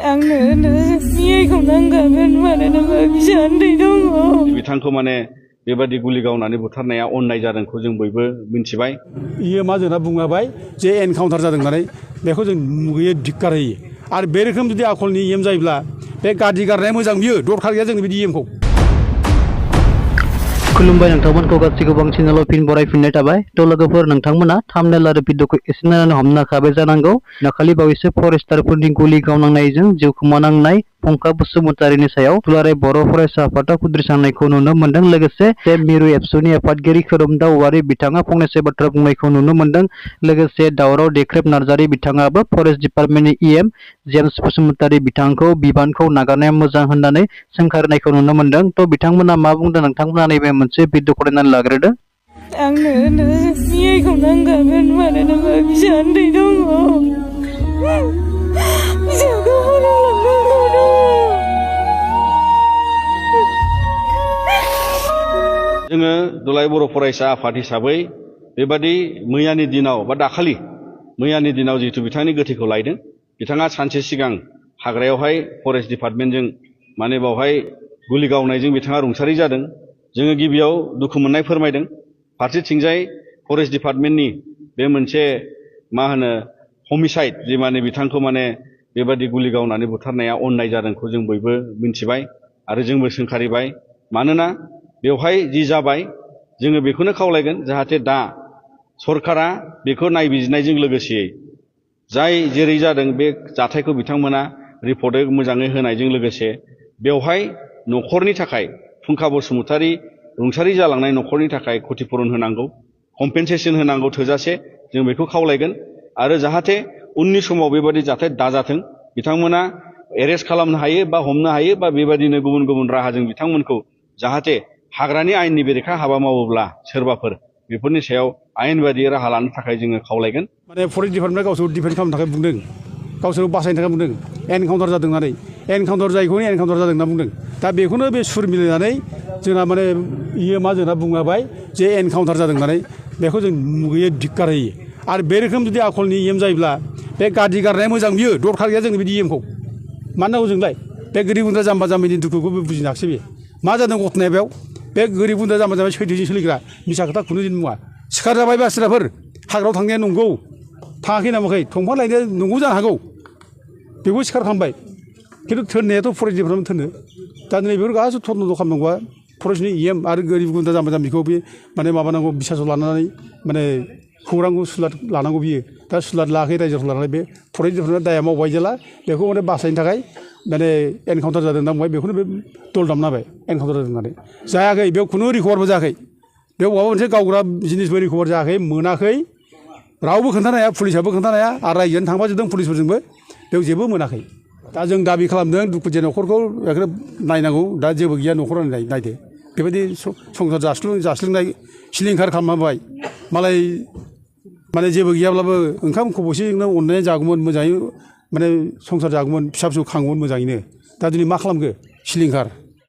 आंनो मियाइखौ नांगौमोन मानोना फिसा उन्दै दङ। बिथांखौ माने बेबादि गुलि गावनानै बुथारनाया अननाय जादोंखौ जों बयबो मिन्थिबाय। इयो मा जोंना बुङाबाय जे एनकाउन्टार जादों होननानै बेखौ जों मुगैयै धिक्कार होयो आरो बे रोखोम जुदि आखलनि इएम जायोब्ला बे गादि गारनाया मोजां बियो दरखार गैया जोंनि बिदि इएमखौ। खुलुमबाय नोंथांमोनखौ गासैखौबो आं चेनेलाव फिन बरायफिननाय थाबाय। थ' लोगोफोर नोंथांमोना थाम्बनेल आरो भिडिअखौ एसे नायनानै हमनो हाखाबाय जानांगौ। दाखालि बावैसो फरेस्टारफोरनि गुलि गावनांनायजों जिउ खोमानांनाय फंखा बसुमतारीनि सायाव दुलाराय बर' फरायसा आफादा खुद्रिसारनायखौ नुनो मोन्दों। लोगोसे मिरु एबसुनि आफादगिरि खोरोमदाव औवारी बिथाङा फंनैसो बाथ्रा बुंनायखौ नुनो मोन्दों। लोगोसे दावराव देख्रेब नार्जारी बिथाङाबो फरेस्ट डिपार्टमेन्टनि इएम जेम्स बसुमतारी बिथांखौ बिबानखौ नागारनाया मोजां होननानै सोंखारिनायखौ नुनो मोन्दों। थ' बिथांमोना मा बुंदों नोंथांमोना नैबे मोनसे भिडिअखौ नायनानै लाग्रोदो। आंनो मियाइखौ नांगौमोन मानोना फिसा उन्दै दङ। फिसाखौ फोरोंलांनांगौ दङ। जोङो दुलाराय बर' फरायसा आफाद हिसाबै बेबादि मैयानि दिनाव बा दाखालि मैयानि दिनाव जिहेतु बिथांनि गोथैखौ लायदों, बिथाङा सानसे सिगां हाग्रायावहाय फरेस्ट डिपार्टमेन्टजों माने बावहाय गुलि गावनायजों बिथाङा रुंसारि जादों। जोङो गिबियाव दुखु मोननाय फोरमायदों। फारसेथिंजाय फरेस्ट डिपार्टमेन्टनि बे मोनसे मा होनो हमिसाइड जे माने बिथांखौ माने बेबादि गुलि गावनानै बुथारनाया अननाय जादोंखौ जों बयबो मिन्थिबाय आरो जोंबो सोंखारिबाय। मानोना बेवहाय जि जाबाय जोङो बेखौनो खावलायगोन जाहाथे दा सरकारा बेखौ नायबिजिरनायजों लोगोसेयै जाय जेरै जादों बे जाथायखौ बिथांमोना रिपर्टै मोजाङै होनायजों लोगोसे बेवहाय न'खरनि थाखाय फुंखा बसुमतारी रुंसारि जालांनाय न'खरनि थाखाय क्षतिपुरन होनांगौ, कम्पेनसेसन होनांगौ थोजासे जों बेखौ खावलायगोन। आरो जाहाथे उननि समाव बेबादि जाथाय दाजाथों, बिथांमोना एरेस्ट खालामनो हायो बा हमनो हायो बा बेबादिनो गुबुन गुबुन राहाजों बिथांमोनखौ जाहाथे हाग्रानि आयेननि बेरेखा हाबा मावोब्ला सोरबाफोर बेफोरनि सायाव आयेन बायदि राहा लानो थाखाय जोङो खावलायगोन। माने फरेस्ट डिपार्टमेन्टआ गावसोरखौ डिफेन्ड खालामनो थाखाय बुंदों, गावसोरखौ बासायनो थाखाय बुंदों। एनकाउन्टार जादों होननानै एनकाउन्टार जायैखौनो एनकाउन्टार जादों होनना बुंदों। दा बेखौनो बे सुर मिलायनानै जोंना माने इयो मा जोंना बुङाबाय जे एनकाउन्टार जादों होननानै बेखौ जों मुगैयै धिक्कार होयो आरो बे रोखोम जुदि आखलनि इएम जायोब्ला बे गादि गारनाया मोजां बियो दरखार गैया जोंनि बिदि इएमखौ। मानो नांगौ जोंलाय? बे गोरिब गुन्द्रा जाम्बा जाम्बिनि दुखुखौबो बुजिनाखिसै बे। मा जादों घटनाया बेयाव? बे गोरिब गुन्द्रा जाम्बा जाम्बि सैथोजों सोलिग्रा मिसा खोथा खुनु दिन बुङा। सिखार जाबाय बासिराफोर हाग्रायाव थांनाया नंगौ, थाङाखै नामाखै, दंफां लायनाया नंगौ जानो हागौ, बेखौ सिखार खालामबाय। खिन्थु थोननायाथ' फरेस्ट डिपार्टमेन्ट थोनो। दा दिनै बेफोर गासैबो थर्न'द खालामनांगौआ फरेस्टनि इएम आरो गोरिब गुन्द्रा जाम्बा जाम्बिखौ बे माने माबानांगौ बिसासाव लानानै माने खौरांखौ सुलाद लानांगौ बियो। दा सुलाद लायाखै रायजोखौ लानानै बे फरेस्ट डिपार्टमेन्टआ दाया मावबाय जेला बेखौ माने बासायनो थाखाय माने एनकाउन्टार जादों होनना बुंबाय। बेखौनो बे दल दामना होबाय एनकाउन्टार जादों होननानै। जायाखै, बेयाव खुनु रिकभारबो जायाखै। बेयाव माबा मोनसे गावग्रा जिनिसबो रिकभार जायाखै, मोनाखै। रावबो खोन्थानो हाया, पुलिसाबो खोन्थानो हाया आरो रायजोआनो थांफाजोबदों पुलिसफोरजोंबो, बेयाव जेबो मोनाखै। दा जों दाबि खालामदों दुखुथिया न'खरखौ बेखौनो नायनांगौ। दा जेबो गैया न'खराव नायदो बेबायदि संसार जास्लिंनाय सिलिंखार खालामबाय। मालाय माने जेबो गैयाब्लाबो ओंखाम खब'सेजोंनो अननानै जागौमोन, मोजाङै माने संसार जागौमोन, फिसा फिसौ खांगौमोन मोजाङैनो। दा दिनै मा खालामखो? सिलिंखार।